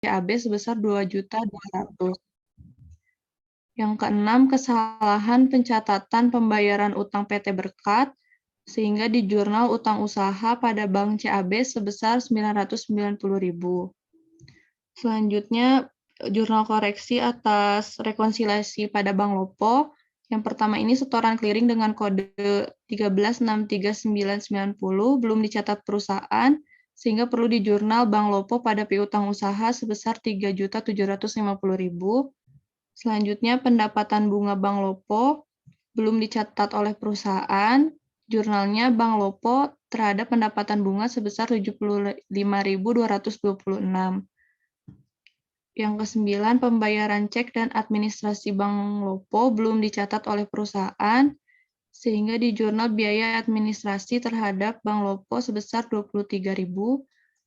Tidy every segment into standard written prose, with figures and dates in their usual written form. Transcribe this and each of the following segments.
CAB sebesar 2.200.000. Yang keenam, kesalahan pencatatan pembayaran utang PT Berkat sehingga di jurnal utang usaha pada Bank CAB sebesar 990.000. Selanjutnya, jurnal koreksi atas rekonsiliasi pada Bank Lopo. Yang pertama ini setoran clearing dengan kode 1363990 belum dicatat perusahaan, sehingga perlu di jurnal Bank Lopo pada piutang usaha sebesar 3.750.000. Selanjutnya, pendapatan bunga Bank Lopo belum dicatat oleh perusahaan. Jurnalnya Bank Lopo terhadap pendapatan bunga sebesar 75.226. Yang kesembilan, pembayaran cek dan administrasi Bank Lopo belum dicatat oleh perusahaan, sehingga di jurnal biaya administrasi terhadap Bank Lopo sebesar 23.000.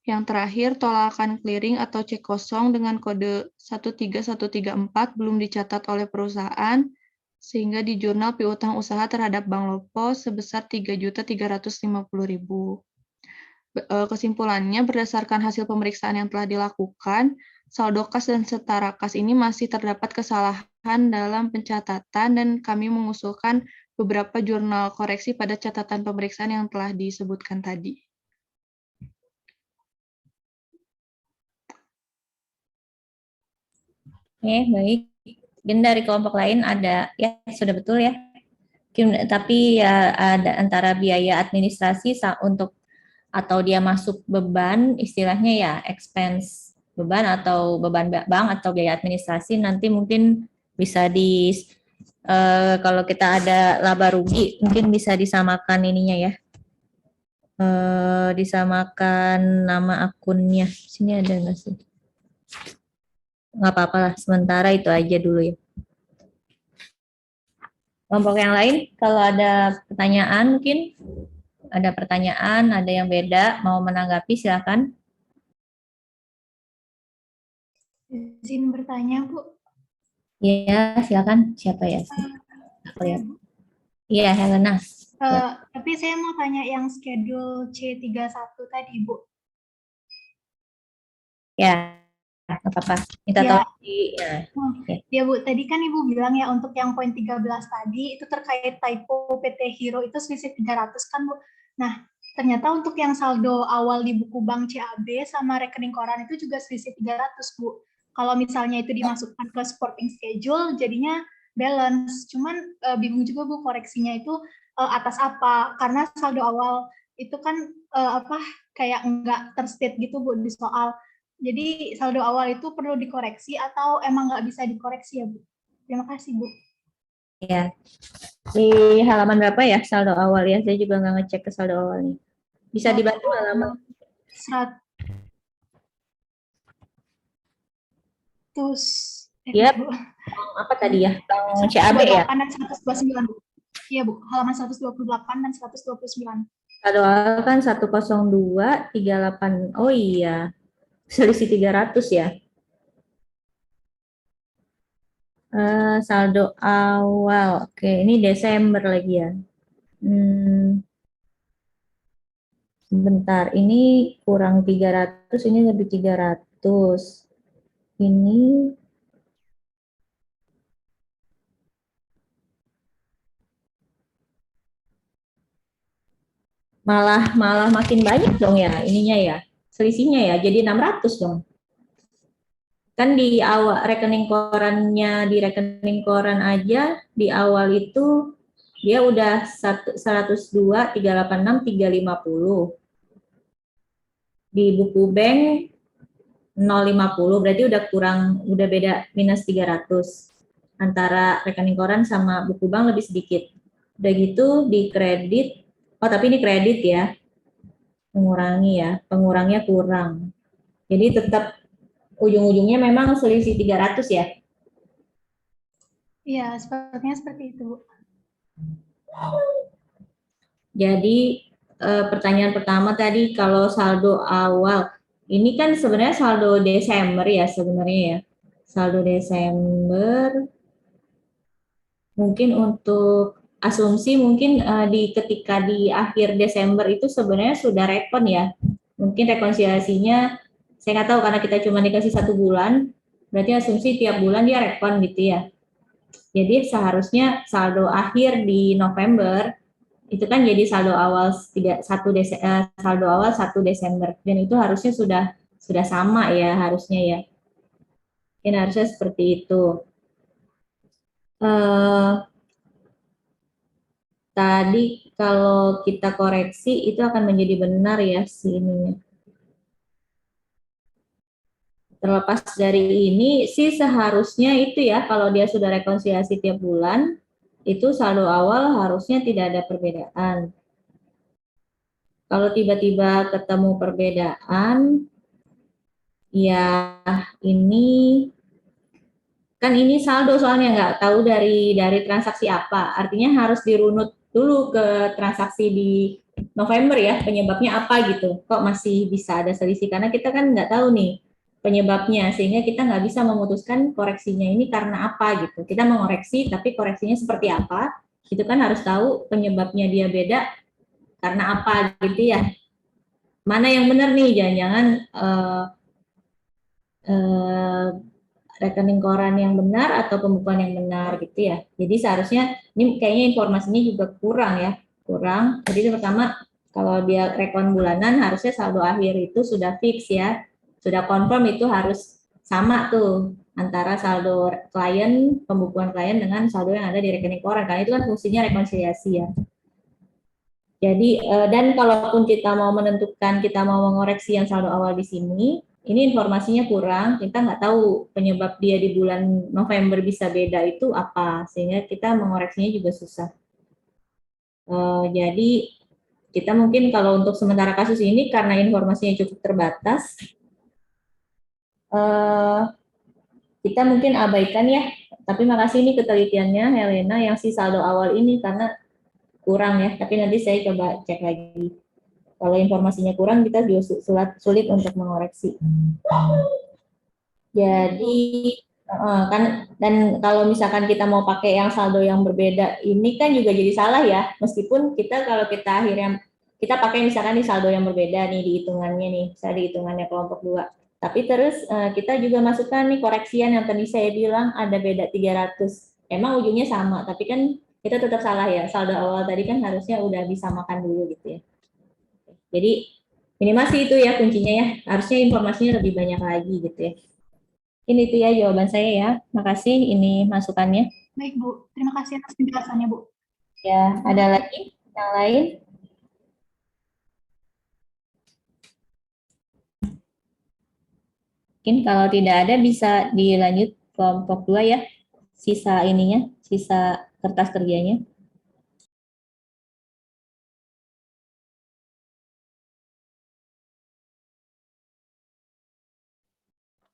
Yang terakhir, tolakan clearing atau cek kosong dengan kode 13134 belum dicatat oleh perusahaan, sehingga di jurnal piutang usaha terhadap Bank Lopo sebesar 3.350.000. Kesimpulannya, berdasarkan hasil pemeriksaan yang telah dilakukan, saldo kas dan setara kas ini masih terdapat kesalahan dalam pencatatan dan kami mengusulkan beberapa jurnal koreksi pada catatan pemeriksaan yang telah disebutkan tadi. Oke, baik. Mungkin dari kelompok lain ada, ya sudah betul ya. Tapi ya ada antara biaya administrasi untuk atau dia masuk beban, istilahnya ya expense beban atau beban bank atau biaya administrasi, nanti mungkin bisa kalau kita ada laba rugi mungkin bisa disamakan ininya ya, disamakan nama akunnya. Sini ada nggak sih? Nggak apa-apa lah, sementara itu aja dulu ya. Kelompok yang lain, kalau ada pertanyaan mungkin, ada pertanyaan, ada yang beda, mau menanggapi silakan. Izin bertanya, Bu. Iya, silakan. Siapa ya? Iya, Helena. Tapi saya mau tanya yang schedule C31 tadi, Bu. Ya, apa-apa. Minta Ya. tolong Ya, Bu, tadi kan Ibu bilang ya untuk yang poin 13 tadi itu terkait typo PT Hero itu selisih 300 kan, Bu. Nah, ternyata untuk yang saldo awal di buku bank CAB sama rekening koran itu juga selisih 300, Bu. Kalau misalnya itu dimasukkan ke supporting schedule jadinya balance. Cuman bingung juga, Bu, koreksinya itu atas apa? Karena saldo awal itu kan kayak nggak terstate gitu, Bu, di soal. Jadi saldo awal itu perlu dikoreksi atau emang nggak bisa dikoreksi ya, Bu? Terima kasih, Bu. Ya, di halaman berapa ya saldo awal ya? Saya juga nggak ngecek ke saldo awalnya. Bisa dibantu halaman? 100. Iya, apa tadi ya? Bank CAB ya? 128 dan 129, Bu. Iya, Bu. Halaman 128 dan 129. Saldo awal kan 10238. Oh iya, selisih 300 ya. Saldo awal. Oke, ini Desember lagi ya. Sebentar, ini kurang 300, ini lebih 300. Ini malah makin banyak dong ya ininya ya. Selisihnya ya, jadi 600 dong. Kan di awal di rekening koran aja di awal itu dia udah 102.386.350. Di buku bank 050, berarti udah beda minus 300 antara rekening koran sama buku bank lebih sedikit. Udah gitu di kredit, oh tapi ini kredit ya, mengurangi ya, pengurangnya kurang. Jadi tetap ujung-ujungnya memang selisih 300 ya? Iya, sepertinya seperti itu, Bu. Jadi pertanyaan pertama tadi kalau saldo awal, ini kan sebenarnya saldo Desember ya sebenarnya ya. Saldo Desember, mungkin untuk asumsi mungkin ketika di akhir Desember itu sebenarnya sudah rekon ya. Mungkin rekonsiliasinya Saya nggak tahu karena kita cuma dikasih 1 bulan, berarti asumsi tiap bulan dia rekon gitu ya. Jadi seharusnya saldo akhir di November itu kan jadi saldo awal 1 Desember dan itu harusnya sudah sama ya harusnya ya. Mungkin harusnya seperti itu. Tadi kalau kita koreksi itu akan menjadi benar ya si ininya. Terlepas dari ini sih seharusnya itu ya kalau dia sudah rekonsiliasi tiap bulan itu saldo awal harusnya tidak ada perbedaan. Kalau tiba-tiba ketemu perbedaan, ya ini kan ini saldo soalnya nggak tahu dari transaksi apa. Artinya harus dirunut dulu ke transaksi di November ya penyebabnya apa gitu. Kok masih bisa ada selisih karena kita kan nggak tahu nih penyebabnya sehingga kita nggak bisa memutuskan koreksinya ini karena apa gitu. Kita mengoreksi tapi koreksinya seperti apa itu kan harus tahu penyebabnya dia beda karena apa gitu ya. Mana yang benar nih jangan-jangan eh, rekening koran yang benar atau pembukuan yang benar gitu ya. Jadi seharusnya ini kayaknya informasinya juga kurang ya, kurang. Jadi pertama kalau dia rekon bulanan harusnya saldo akhir itu sudah fix ya, sudah confirm itu harus sama tuh antara saldo klien, pembukuan klien dengan saldo yang ada di rekening koran karena itu kan fungsinya rekonsiliasi ya. Jadi dan kalaupun kita mau menentukan kita mau mengoreksi yang saldo awal di sini, ini informasinya kurang, kita nggak tahu penyebab dia di bulan November bisa beda itu apa, sehingga kita mengoreksinya juga susah. Jadi kita mungkin kalau untuk sementara kasus ini karena informasinya cukup terbatas, kita mungkin abaikan ya. Tapi makasih ini ketelitiannya Helena yang si saldo awal ini karena kurang ya. Tapi nanti saya coba cek lagi. Kalau informasinya kurang, kita juga sulit untuk mengoreksi. Jadi kan dan kalau misalkan kita mau pakai yang saldo yang berbeda, ini kan juga jadi salah ya. Meskipun kita kalau kita akhirnya kita pakai misalkan di saldo yang berbeda nih di hitungannya nih, saya di hitungannya kelompok 2. Tapi terus kita juga masukkan nih koreksian yang tadi saya bilang ada beda 300. Emang ujungnya sama, tapi kan kita tetap salah ya. Saldo awal tadi kan harusnya udah disamakan dulu gitu ya. Jadi minimal sih itu ya kuncinya ya. Harusnya informasinya lebih banyak lagi gitu ya. Ini itu ya jawaban saya ya. Makasih ini masukannya. Baik Bu, terima kasih atas penjelasannya Bu. Ya, ada lagi yang lain? Mungkin kalau tidak ada bisa dilanjut kelompok 2 ya. Sisa ininya, sisa kertas kerjanya.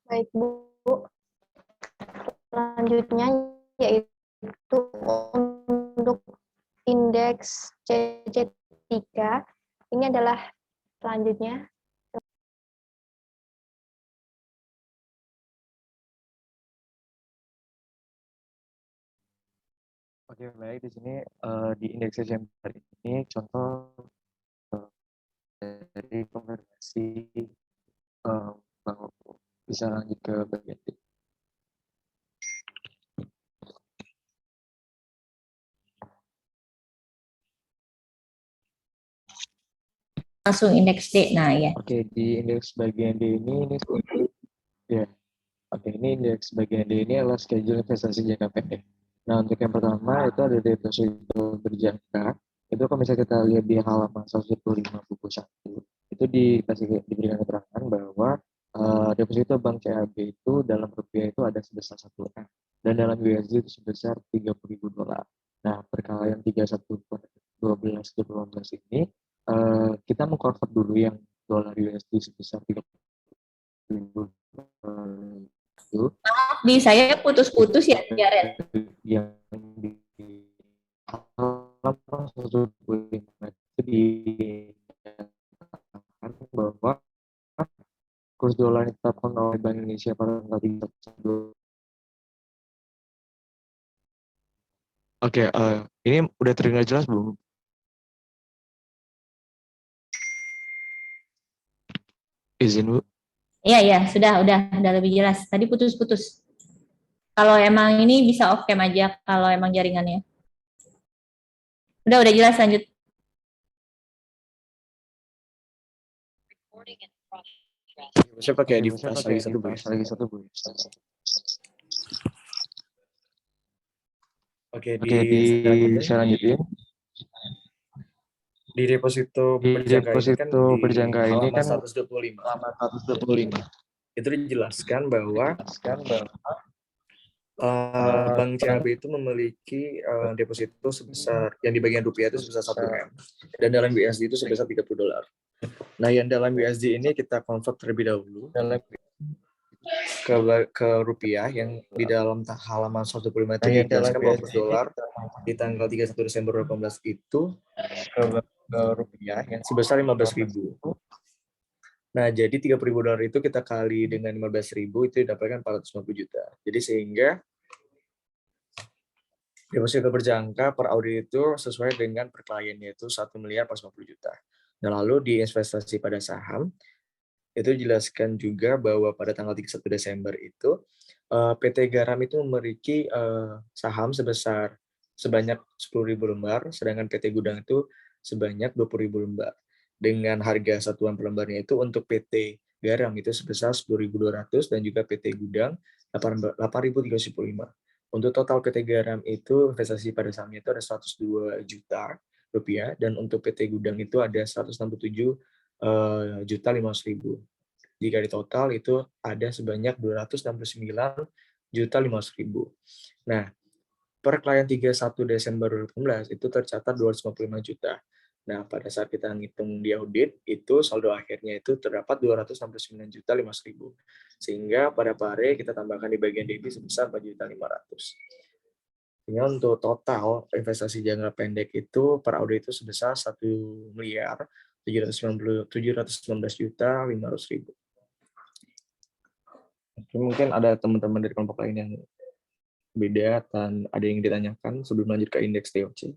Baik Bu, selanjutnya yaitu untuk indeks CC3. Ini adalah selanjutnya. Oke, baik. Di sini di indeks CC4 ini contoh dari konversi Bang Opo. Bisa lanjut ke bagian D. Langsung indeks D. Nah, ya. Oke, di indeks bagian D ini ya. Oke, ini indeks bagian D ini adalah schedule investasi jangka pendek. Nah, untuk yang pertama itu ada deposito berjangka. Itu kalau misalnya kita lihat di halaman 105 buku 1, itu diberikan keterangan bahwa deposito Bank CAB itu dalam rupiah itu ada sebesar 1 M dan dalam USD itu sebesar $30.000. Nah, perkalian 31/12/2018 ini kita mengkonvert dulu yang dolar USD sebesar 30.000 itu Di saya putus-putus ya, Jared. yang di halaman 125 itu dikatakan bahwa kurs dolar yang ditetapkan oleh Bank Indonesia pada tanggal 31. Oke, ini udah terdengar jelas belum? Izin Bu. Iya, iya, udah lebih jelas. Tadi putus-putus. Kalau emang ini bisa off cam aja kalau emang jaringannya. Udah jelas, lanjut. Saya pakai di Saya flash pakai lagi satu, Bu. flash lagi satu, Bu. Oke, Oke, saya lanjutin. di deposito Di berjangka ini kan deposito di berjangka ini halaman kan 125 halaman 125 itu dijelaskan bahwa Bank CAB itu memiliki deposito sebesar yang di bagian rupiah itu sebesar 1 M dan dalam USD itu sebesar $30. Nah, yang dalam USD ini kita convert terlebih dahulu ke rupiah yang di dalam halaman 125 itu dijelaskan bahwa per dolar di tanggal 31 Desember 2018 itu ke rupiah yang sebesar 15.000. Nah, jadi $30.000 itu kita kali dengan 15.000 itu didapatkan 450 juta. Jadi sehingga deposito berjangka per audit itu sesuai dengan per klien, yaitu 1.450 juta. Nah, lalu di investasi pada saham, itu dijelaskan juga bahwa pada tanggal 31 Desember itu PT Garam itu memiliki saham sebanyak 10.000 lembar, sedangkan PT Gudang itu sebanyak 20.000 lembar. Dengan harga satuan per lembarnya itu untuk PT Garam itu sebesar 10.200 dan juga PT Gudang 8.315. Untuk total PT Garam itu investasi pada sahamnya itu ada 102 juta rupiah dan untuk PT Gudang itu ada 167 juta 500.000. Jika di total itu ada sebanyak 269 juta 500.000. Nah, per klien 31 Desember 2018 itu tercatat 255 juta. Nah, pada saat kita ngitung di audit, itu saldo akhirnya itu terdapat 269 juta 500.000. Sehingga pada pare kita tambahkan di bagian debit sebesar 4 juta 500. Sehingga untuk total investasi jangka pendek itu per audit itu sebesar 1.719 juta 500.000. Mungkin ada teman-teman dari kelompok lain yang beda dan ada yang ditanyakan sebelum lanjut ke indeks TOC.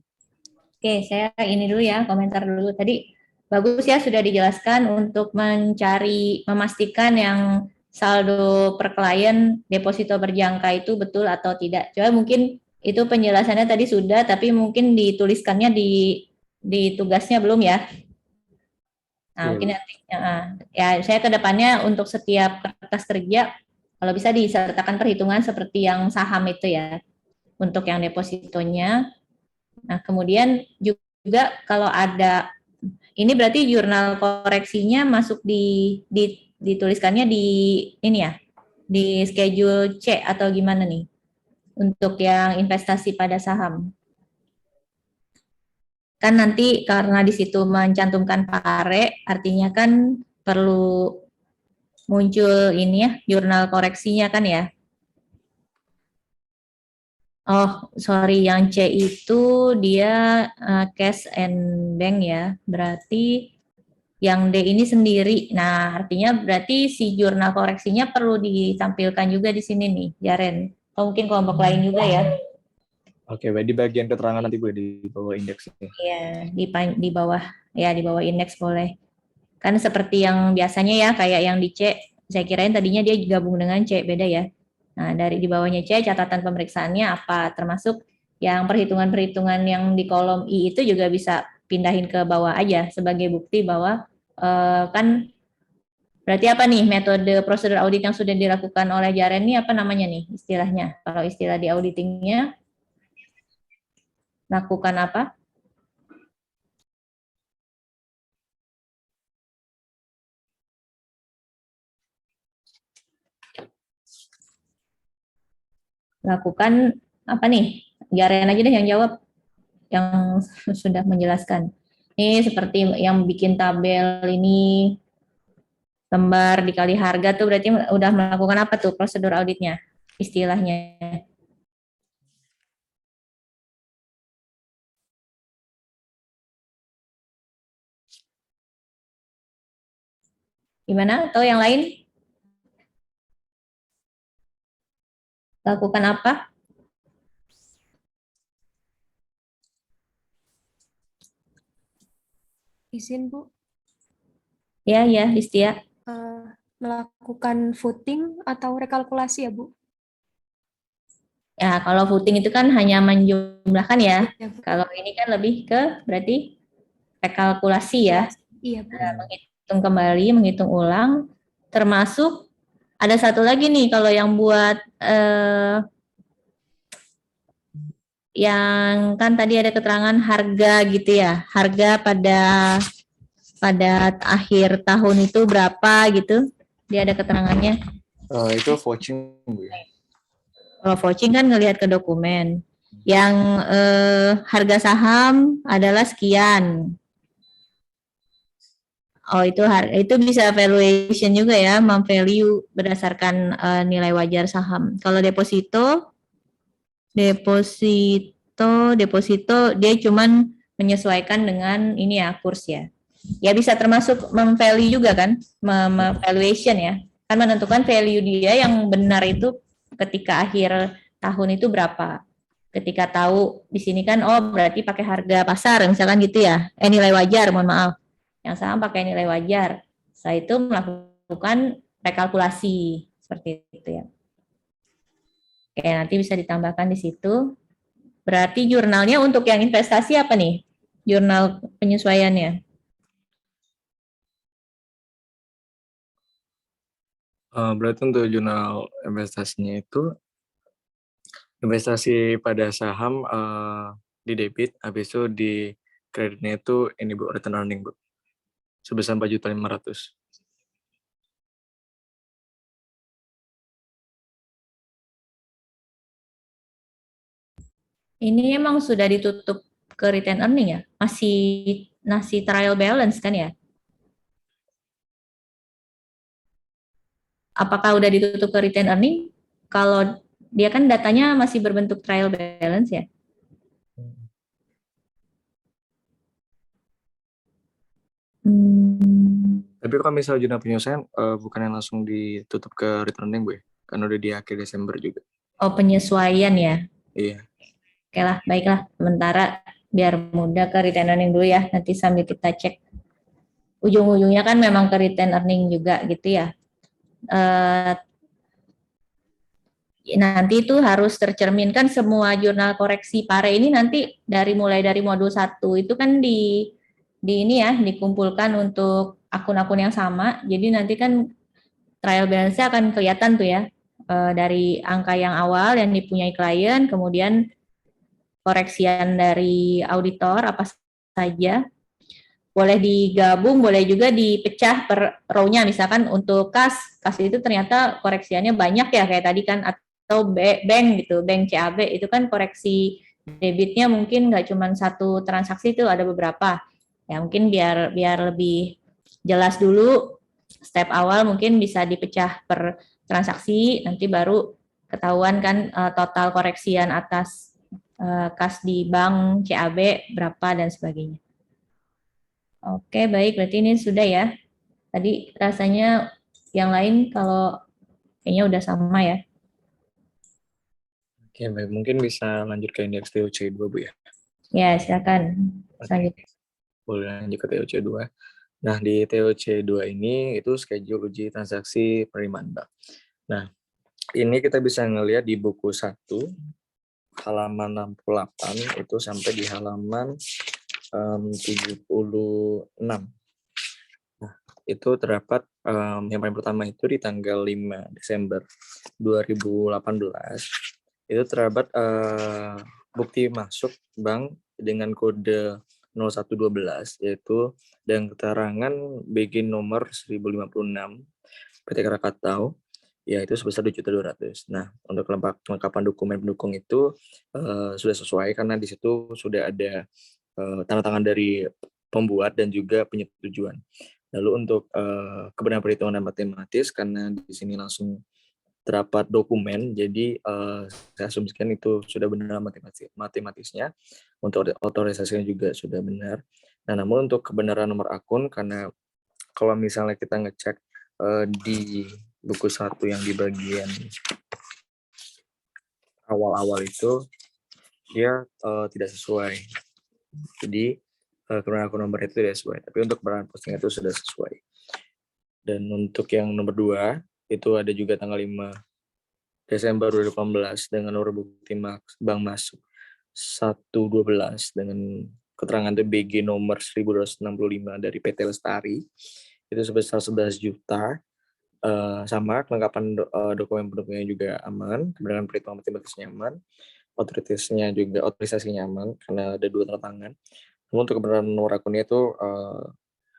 Oke, saya ini dulu ya, komentar dulu. Tadi bagus ya sudah dijelaskan untuk memastikan yang saldo per klien deposito berjangka itu betul atau tidak. Coba mungkin itu penjelasannya tadi sudah, tapi mungkin dituliskannya di tugasnya belum ya. Nah, mungkin nanti ya saya ke depannya untuk setiap kertas kerja kalau bisa disertakan perhitungan seperti yang saham itu ya untuk yang depositonya. Nah, kemudian juga kalau ada ini berarti jurnal koreksinya masuk dituliskannya di ini ya, di schedule C atau gimana nih untuk yang investasi pada saham. Kan nanti karena di situ mencantumkan pare, artinya kan perlu muncul ini ya, jurnal koreksinya kan ya. Oh, sorry, yang C itu dia cash and bank ya. Berarti yang D ini sendiri. Nah, artinya berarti si jurnal koreksinya perlu ditampilkan juga di sini nih, Jaren. Atau mungkin kelompok lain juga ya. Oke, di bagian keterangan nanti boleh di bawah indeksnya. Iya, di bawah ya di bawah indeks boleh. Kan seperti yang biasanya ya, kayak yang di C, saya kirain tadinya dia gabung dengan C, beda ya. Nah, dari di bawahnya C, catatan pemeriksaannya apa, termasuk yang perhitungan-perhitungan yang di kolom I itu juga bisa pindahin ke bawah aja sebagai bukti bahwa kan berarti apa nih metode prosedur audit yang sudah dilakukan oleh Jaren ini apa namanya nih istilahnya? Kalau istilah di auditingnya lakukan apa? Lakukan apa nih? Jaren aja deh yang jawab, yang sudah menjelaskan. Ini seperti yang bikin tabel ini lembar dikali harga tuh berarti udah melakukan apa tuh prosedur auditnya istilahnya. Gimana? Atau yang lain? Lakukan apa? Izin, Bu. Ya, Listia. melakukan voting atau rekalkulasi ya, Bu? Ya, kalau voting itu kan hanya menjumlahkan ya. Iya, Bu. Kalau ini kan lebih ke berarti rekalkulasi ya. Iya, Bu. Menghitung kembali, menghitung ulang, termasuk ada satu lagi nih kalau yang buat yang kan tadi ada keterangan harga gitu ya, harga pada akhir tahun itu berapa gitu, dia ada keterangannya. Itu vouching, Bu ya. Kalau vouching kan ngelihat ke dokumen. Yang harga saham adalah sekian. Oh, itu bisa valuation juga ya, memvalue berdasarkan nilai wajar saham. Kalau deposito dia cuman menyesuaikan dengan ini ya, kurs ya. Ya bisa termasuk memvalue juga kan, valuation ya. Kan menentukan value dia yang benar itu ketika akhir tahun itu berapa. Ketika tahu di sini kan, oh berarti pakai harga pasar misalkan gitu ya. Nilai wajar, mohon maaf. Yang saham pakai nilai wajar. Setelah itu melakukan rekalkulasi seperti itu ya. Oke, nanti bisa ditambahkan di situ. Berarti jurnalnya untuk yang investasi apa nih? Jurnal penyesuaiannya. Berarti untuk jurnal investasinya itu investasi pada saham di debit, habis itu di kreditnya itu ini Bu, return earning Bu, sebesar 4.500.000. Ini emang sudah ditutup ke return earning ya? Masih trial balance kan ya? Apakah udah ditutup ke return earning? Kalau dia kan datanya masih berbentuk trial balance ya? Tapi kalau misalnya jurnal penyelesaian bukan yang langsung ditutup ke return earning Bu ya? Kan udah di akhir Desember juga. Oh, penyesuaian ya? Iya. Oke lah, baiklah. Sementara biar mudah ke return earning dulu ya. Nanti sambil kita cek. Ujung-ujungnya kan memang ke return earning juga gitu ya. Nanti itu harus tercerminkan semua jurnal koreksi PARE ini nanti mulai dari modul 1 itu kan di ini ya, dikumpulkan untuk akun-akun yang sama. Jadi nanti kan trial balance-nya akan kelihatan tuh ya, dari angka yang awal yang dipunyai klien, kemudian koreksian dari auditor apa saja. Boleh digabung, boleh juga dipecah per row-nya. Misalkan untuk kas itu ternyata koreksiannya banyak ya kayak tadi kan, atau bank gitu, bank CAB itu kan koreksi debitnya mungkin nggak cuma satu transaksi, itu ada beberapa. Ya mungkin biar lebih jelas dulu, step awal mungkin bisa dipecah per transaksi, nanti baru ketahuan kan total koreksian atas kas di bank CAB berapa dan sebagainya. Oke, baik. Berarti ini sudah ya. Tadi rasanya yang lain kalau kayaknya udah sama ya. Oke, baik. Mungkin bisa lanjut ke indeks TOC2 Bu ya? Ya, silakan. Selanjutnya. Boleh lanjut ke TOC2. Nah, di TOC2 ini itu schedule uji transaksi penerimaan bank. Nah, ini kita bisa ngelihat di buku 1, halaman 68, itu sampai di halaman 76. Nah, itu terdapat yang paling pertama itu di tanggal 5 Desember 2018, itu terdapat bukti masuk bank dengan kode 0112, yaitu dan keterangan BG nomor 1056 PT Krakatau, yaitu sebesar 2.200.000. Nah, untuk kelengkapan dokumen pendukung itu sudah sesuai karena di situ sudah ada tanda tangan dari pembuat dan juga penyetujuan. Lalu untuk kebenaran perhitungan dan matematis, karena di sini langsung terdapat dokumen, jadi saya asumsikan itu sudah benar matematisnya. Untuk otorisasinya juga sudah benar. Nah, namun untuk kebenaran nomor akun, karena kalau misalnya kita ngecek di buku 1 yang di bagian awal-awal itu, dia tidak sesuai. Jadi kebenaran akun nomor itu tidak sesuai. Tapi untuk kebenaran posting itu sudah sesuai. Dan untuk yang nomor 2 itu ada juga tanggal 5 Desember 2018 dengan nomor bukti bank masuk 112 dengan keterangan BG nomor 1265 dari PT Lestari itu sebesar 11 juta. Sama kelengkapan dokumen pendukungnya juga aman, kemudian perhitungan matematisnya aman, otorisasinya aman karena ada 2 tanda tangan. Namun untuk kebenaran nomor akunnya itu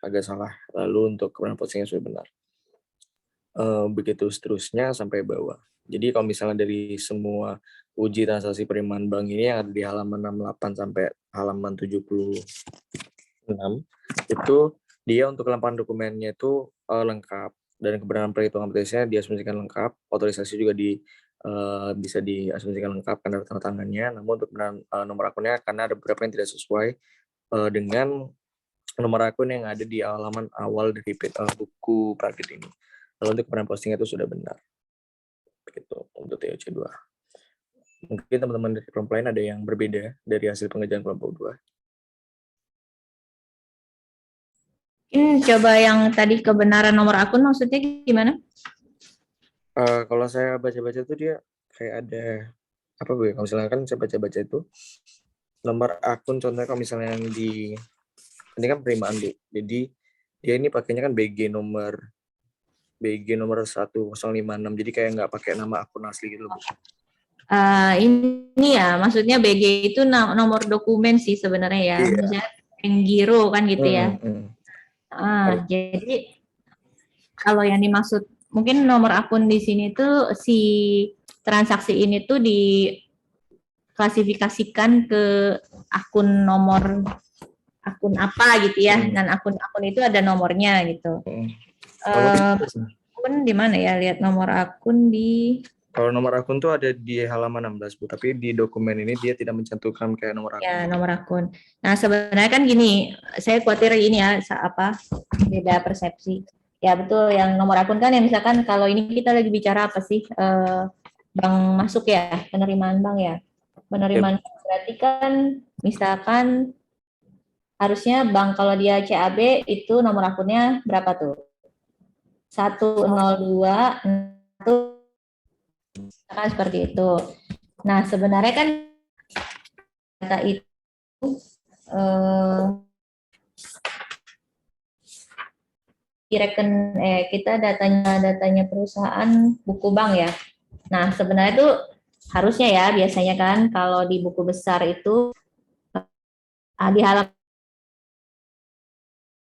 agak salah. Lalu untuk kebenaran postingnya sudah benar. Begitu seterusnya sampai bawah. Jadi kalau misalnya dari semua uji transaksi penerimaan bank ini yang ada di halaman 68 sampai halaman 76, itu dia untuk kelengkapan dokumennya itu lengkap, dan kebenaran perhitungan matematisnya diasumsikan lengkap, otorisasi juga bisa diasumsikan lengkap karena tanda tangannya. Namun untuk kebenaran nomor akunnya karena ada beberapa yang tidak sesuai dengan nomor akun yang ada di halaman awal dari buku praktik ini. Lalu untuk kebenaran postingnya itu sudah benar. Begitu untuk TOC 2. Mungkin teman-teman dari kelompok lain ada yang berbeda dari hasil pengerjaan kelompok 2. Coba yang tadi kebenaran nomor akun maksudnya gimana? Kalau saya baca-baca itu dia kayak ada apa Bu? Kalau misalnya kan saya baca-baca itu nomor akun, contohnya kalau misalnya yang ini kan penerimaan Bu. Jadi dia ini pakainya kan BG nomor 1056, jadi kayak nggak pakai nama akun asli gitu loh Bu. Ini ya maksudnya BG itu nomor dokumen sih sebenarnya ya. Iya. Misalnya giro kan gitu ya. Jadi kalau yang dimaksud mungkin nomor akun di sini tuh si transaksi ini tuh diklasifikasikan ke akun nomor akun apa gitu ya, dan akun-akun itu ada nomornya gitu. Akun di mana ya? Lihat nomor akun di. Kalau nomor akun tuh ada di halaman 16 Bu, tapi di dokumen ini dia tidak mencantumkan kayak nomor akun. Ya, nomor akun. Nah, sebenarnya kan gini, saya khawatir ini ya, beda persepsi. Ya, betul, yang nomor akun kan yang misalkan kalau ini kita lagi bicara apa sih, bank masuk ya, penerimaan bank ya. Penerimaan bank berarti kan misalkan harusnya bank kalau dia CAB itu nomor akunnya berapa tuh? 102 kan seperti itu. Nah, sebenarnya kan data itu kita datanya perusahaan buku bank ya. Nah, sebenarnya itu harusnya ya biasanya kan kalau di buku besar itu di halaman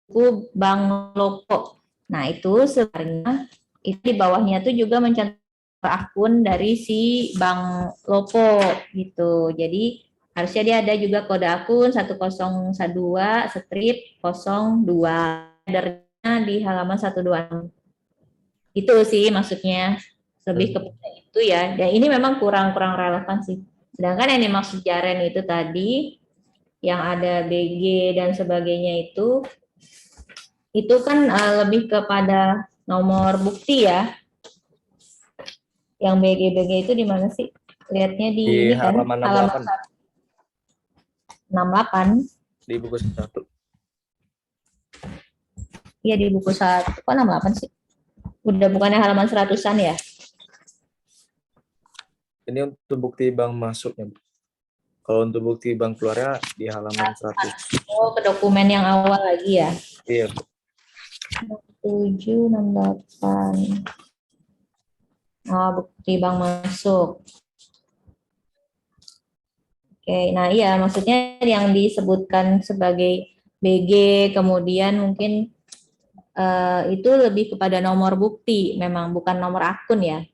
buku Bank Lopo. Nah, itu sebenarnya itu di bawahnya tuh juga mencantumkan akun dari si Bank Lopo gitu. Jadi harusnya dia ada juga kode akun 1012/02 di halaman 126. Itu sih maksudnya, lebih kepada itu ya. Dan ini memang kurang relevan sih. Sedangkan yang dimaksud Jaren itu tadi yang ada BG dan sebagainya itu kan lebih kepada nomor bukti ya. Yang BG itu di mana sih? Lihatnya di ini kan halaman 68. Di buku 1. Iya, di buku 1. Kok 68 sih? Udah bukannya halaman 100-an ya? Ini untuk bukti bank masuknya. Kalau untuk bukti bank keluarnya di halaman 100. Oh, ke dokumen yang awal lagi ya? Iya. 768. Bukti bank masuk. Oke, nah iya maksudnya yang disebutkan sebagai BG, kemudian mungkin itu lebih kepada nomor bukti, memang bukan nomor akun ya.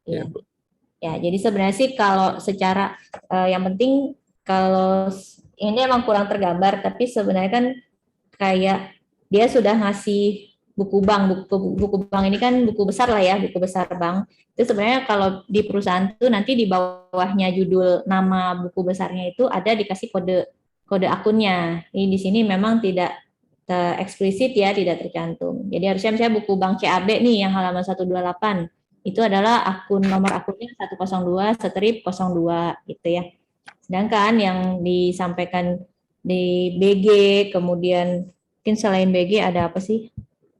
Ya. Ya, jadi sebenarnya sih kalau secara yang penting kalau ini emang kurang tergambar, tapi sebenarnya kan kayak dia sudah ngasih buku bank ini kan buku besar lah ya, buku besar bank. Itu sebenarnya kalau di perusahaan itu nanti di bawahnya judul nama buku besarnya itu ada dikasih kode akunnya. Ini di sini memang tidak eksplisit ya, tidak tercantum. Jadi harusnya misalnya buku bank CAB nih yang halaman 128 itu adalah nomor akunnya 102/02 gitu ya. Sedangkan yang disampaikan di BG, kemudian mungkin selain BG ada apa sih?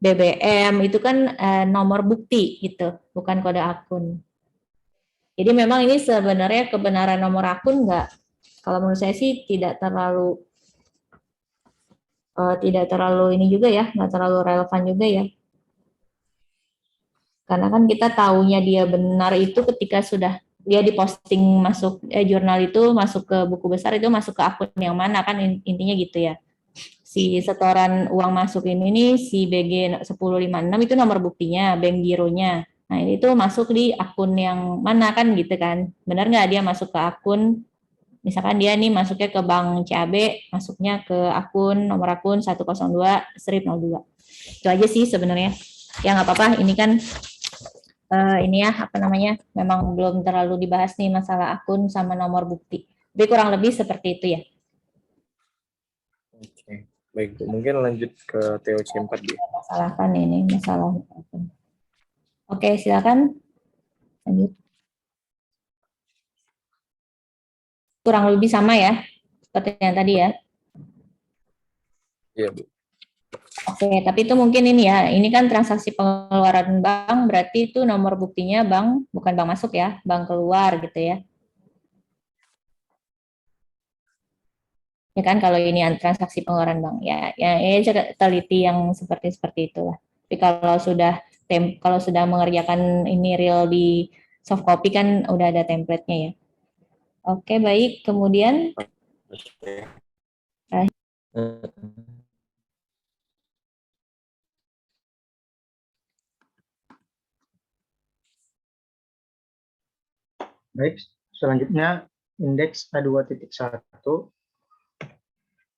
BBM itu kan nomor bukti gitu, bukan kode akun. Jadi memang ini sebenarnya kebenaran nomor akun nggak, kalau menurut saya sih tidak terlalu ini juga ya, nggak terlalu relevan juga ya. Karena kan kita taunya dia benar itu ketika sudah dia diposting masuk jurnal itu masuk ke buku besar itu masuk ke akun yang mana kan intinya gitu ya. Si setoran uang masuk ini nih si BG 1056 itu nomor buktinya, bank gironya. Nah, ini tuh masuk di akun yang mana kan gitu kan. Benar nggak dia masuk ke akun, misalkan dia nih masuknya ke bank CAB, masuknya ke akun nomor akun 102/02. Itu aja sih sebenarnya. Ya nggak apa-apa, ini kan ini ya apa namanya memang belum terlalu dibahas nih masalah akun sama nomor bukti. Tapi kurang lebih seperti itu ya. Oke, baik Bu. Mungkin lanjut ke TOC 4 Bu. Masalahkan ini masalah akun. Oke, silakan lanjut. Kurang lebih sama ya seperti yang tadi ya. Iya Bu. Oke, tapi itu mungkin ini ya, ini kan transaksi pengeluaran bank, berarti itu nomor buktinya bank, bukan bank masuk ya, bank keluar gitu ya. Ya kan kalau ini transaksi pengeluaran bank ya teliti yang seperti itulah. Tapi kalau sudah mengerjakan ini real di soft copy kan udah ada template-nya ya. Oke, baik. Kemudian Baik, selanjutnya indeks A2.1.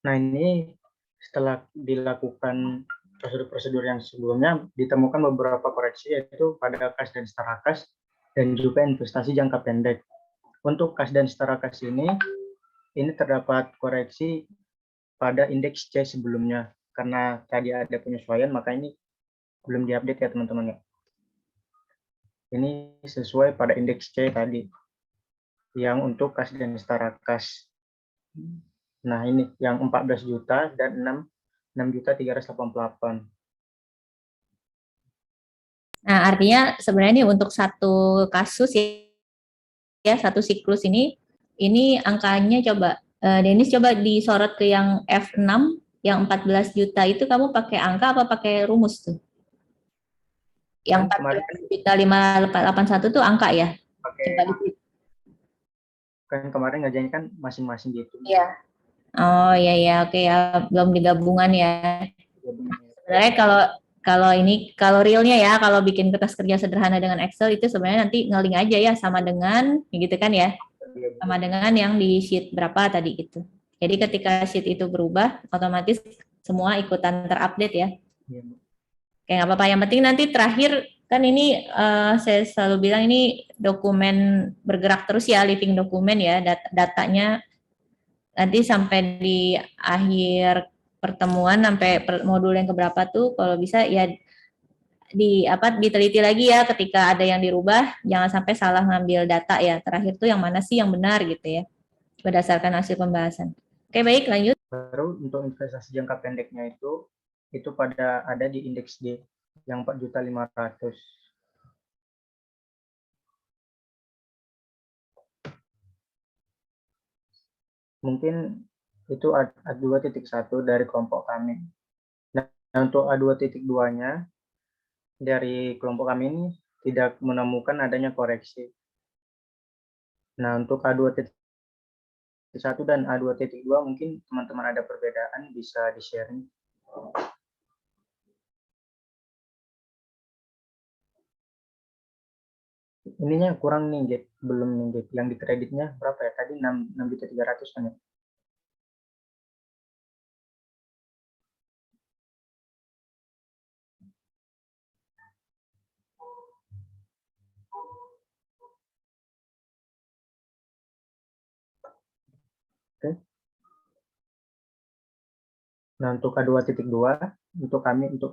Nah, ini setelah dilakukan prosedur-prosedur yang sebelumnya, ditemukan beberapa koreksi, yaitu pada kas dan setara kas, dan juga investasi jangka pendek. Untuk kas dan setara kas ini terdapat koreksi pada indeks C sebelumnya. Karena tadi ada penyesuaian, maka ini belum diupdate ya teman-teman. Ini sesuai pada indeks C tadi, yang untuk kas dan setara kas. Nah, ini yang 14 juta dan 6.388. nah, artinya sebenarnya ini untuk satu kasus ya satu siklus ini angkanya coba Denis coba disorot ke yang F6 yang 14 juta itu kamu pakai angka apa pakai rumus tuh? Yang 14.581 tuh angka ya? Pakai kan kemarin ngajarin kan masing-masing gitu. Iya. Oh iya oke ya belum digabungan ya. Sebenarnya kalau realnya ya kalau bikin kertas kerja sederhana dengan Excel itu sebenarnya nanti ngeling aja ya sama dengan gitu kan ya. Sama dengan yang di sheet berapa tadi gitu. Jadi ketika sheet itu berubah otomatis semua ikutan terupdate ya. Oke nggak apa-apa yang penting nanti terakhir kan ini saya selalu bilang ini dokumen bergerak terus ya living dokumen ya datanya nanti sampai di akhir pertemuan sampai modul yang keberapa tuh kalau bisa ya diteliti lagi ya ketika ada yang dirubah jangan sampai salah ngambil data ya terakhir tuh yang mana sih yang benar gitu ya berdasarkan hasil pembahasan. Oke baik lanjut. Baru untuk investasi jangka pendeknya itu pada ada di indeks D yang 4.500.000. Mungkin itu A2.1 dari kelompok kami. Nah, untuk A2.2-nya dari kelompok kami ini tidak menemukan adanya koreksi. Nah, untuk A2.1 dan A2.2 mungkin teman-teman ada perbedaan bisa di-sharing. Ininya kurang nih, Gap. Belum nih, Gap. Yang di kreditnya berapa ya? Tadi 6.300 kan ya? Oke. Nah, untuk A2.2, untuk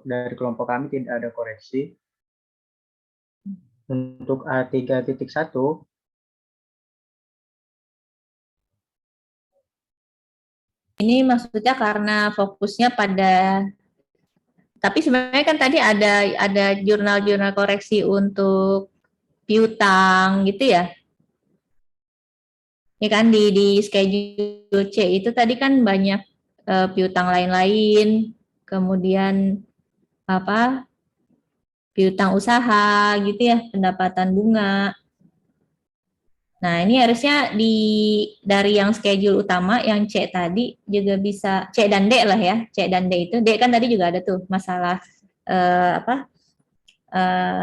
dari kelompok kami tidak ada koreksi. Untuk A3.1, ini maksudnya karena fokusnya pada tapi sebenarnya kan tadi ada jurnal-jurnal koreksi untuk piutang gitu ya. Ya kan di schedule C itu tadi kan banyak piutang lain-lain, kemudian apa piutang usaha gitu ya, pendapatan bunga. Nah, ini harusnya dari yang schedule utama yang C tadi juga bisa C dan D lah ya. C dan D itu D kan tadi juga ada tuh masalah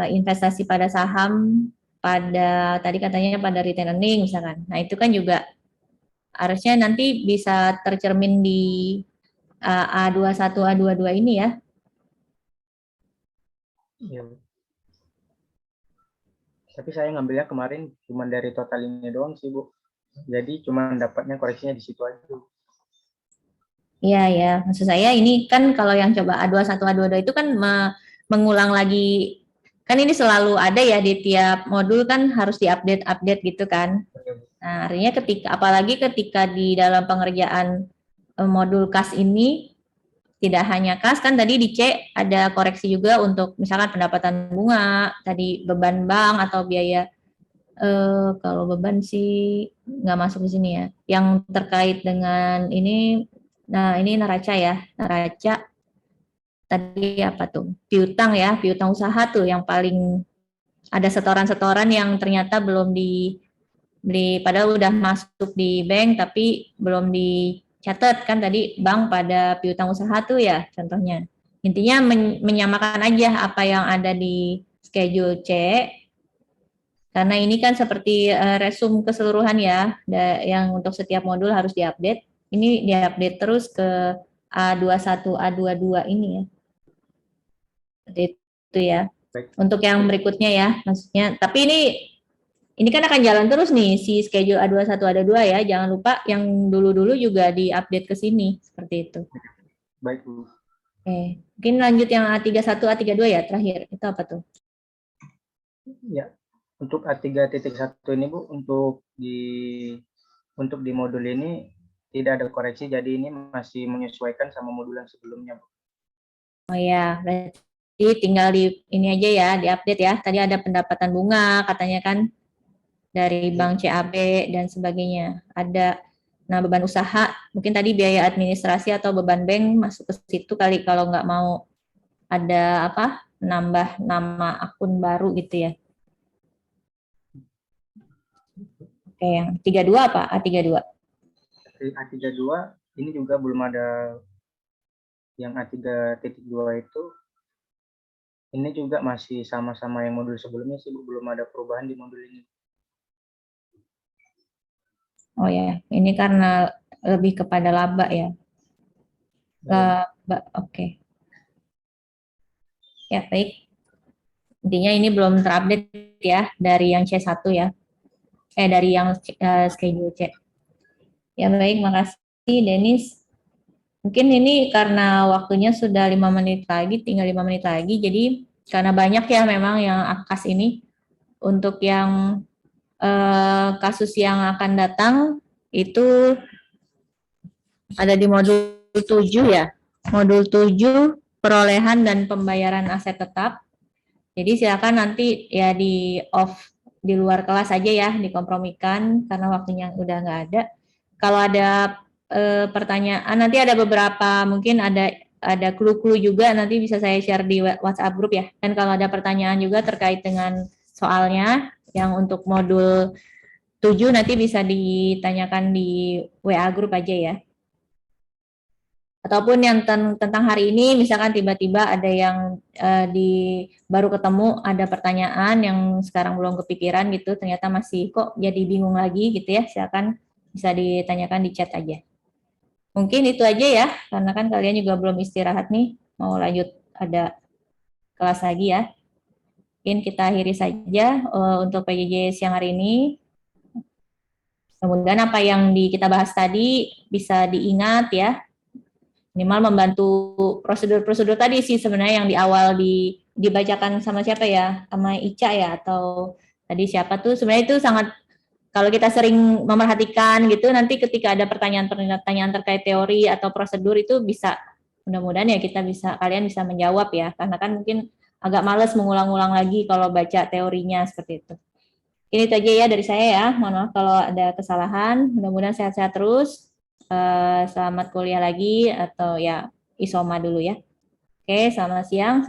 investasi pada saham, pada tadi katanya pada return earning misalkan. Nah, itu kan juga harusnya nanti bisa tercermin di A21 A22 ini ya. Iya. Tapi saya ngambilnya kemarin cuma dari total ini doang sih, Bu. Jadi cuma dapatnya koreksinya di situ aja. Iya, ya. Maksud saya ini kan kalau yang coba A21 A22 itu kan mengulang lagi, kan ini selalu ada ya di tiap modul kan harus diupdate gitu kan. Nah, artinya apalagi ketika di dalam pengerjaan modul kas ini tidak hanya kas, kan tadi di C ada koreksi juga untuk misalkan pendapatan bunga, tadi beban bank atau biaya, kalau beban sih nggak masuk di sini ya. Yang terkait dengan ini, nah ini neraca ya, neraca tadi apa tuh? Piutang ya, piutang usaha tuh yang paling ada setoran-setoran yang ternyata belum padahal udah masuk di bank tapi belum dicatat kan tadi bank pada piutang usaha tuh ya contohnya. Intinya menyamakan aja apa yang ada di schedule C, karena ini kan seperti resume keseluruhan ya, yang untuk setiap modul harus diupdate. Ini diupdate terus ke A21 A22 ini ya. Seperti itu ya. Untuk yang berikutnya ya, maksudnya. Tapi ini kan akan jalan terus nih si schedule A21 A22 ya. Jangan lupa yang dulu-dulu juga diupdate ke sini seperti itu. Baik, Bu. Oke, mungkin lanjut yang A31 A32 ya terakhir. Itu apa tuh? Ya. Untuk A3.1 ini, Bu, untuk di modul ini tidak ada koreksi, jadi ini masih menyesuaikan sama modul yang sebelumnya, Bu. Oh ya, berarti tinggal di ini aja ya, diupdate ya. Tadi ada pendapatan bunga katanya kan dari Bank CAB dan sebagainya. Ada beban usaha, mungkin tadi biaya administrasi atau beban bank masuk ke situ kali kalau nggak mau ada nambah nama akun baru gitu ya. Oke, yang 32 apa? A32. A32 ini juga belum ada yang A3.2 itu. Ini juga masih sama-sama yang modul sebelumnya sih, Bu. Belum ada perubahan di modul ini. Oh ya, ini karena lebih kepada laba ya. Laba, oke. Ya, baik. Intinya ini belum terupdate ya dari yang C1 ya. Dari yang schedule C. Ya, baik, makasih Denis. Mungkin ini karena waktunya sudah 5 menit lagi, tinggal 5 menit lagi, jadi karena banyak ya memang yang AKAS ini, untuk yang kasus yang akan datang itu ada di modul 7 ya. Modul 7 perolehan dan pembayaran aset tetap. Jadi silakan nanti ya di off di luar kelas aja ya, dikompromikan karena waktunya udah nggak ada. Kalau ada pertanyaan, nanti ada beberapa, mungkin ada clue-clue juga, nanti bisa saya share di WhatsApp grup ya. Dan kalau ada pertanyaan juga terkait dengan soalnya, yang untuk modul 7 nanti bisa ditanyakan di WA grup aja ya. Ataupun yang tentang hari ini, misalkan tiba-tiba ada yang baru ketemu, ada pertanyaan yang sekarang belum kepikiran gitu, ternyata masih kok jadi bingung lagi gitu ya, silakan bisa ditanyakan di chat aja. Mungkin itu aja ya, karena kan kalian juga belum istirahat nih, mau lanjut ada kelas lagi ya. Mungkin kita akhiri saja untuk PJJ siang hari ini. Kemudian apa yang kita bahas tadi bisa diingat ya, minimal membantu prosedur-prosedur tadi sih sebenarnya yang di awal dibacakan sama siapa ya, sama Ica ya, atau tadi siapa tuh, sebenarnya itu sangat, kalau kita sering memerhatikan gitu, nanti ketika ada pertanyaan-pertanyaan terkait teori atau prosedur itu bisa Mudah-mudahan ya kalian bisa menjawab ya, karena kan mungkin agak males mengulang-ulang lagi kalau baca teorinya seperti itu. Ini aja ya dari saya ya, mohon maaf kalau ada kesalahan. Mudah-mudahan sehat-sehat terus. Selamat kuliah lagi atau ya isoma dulu ya. Oke, selamat siang.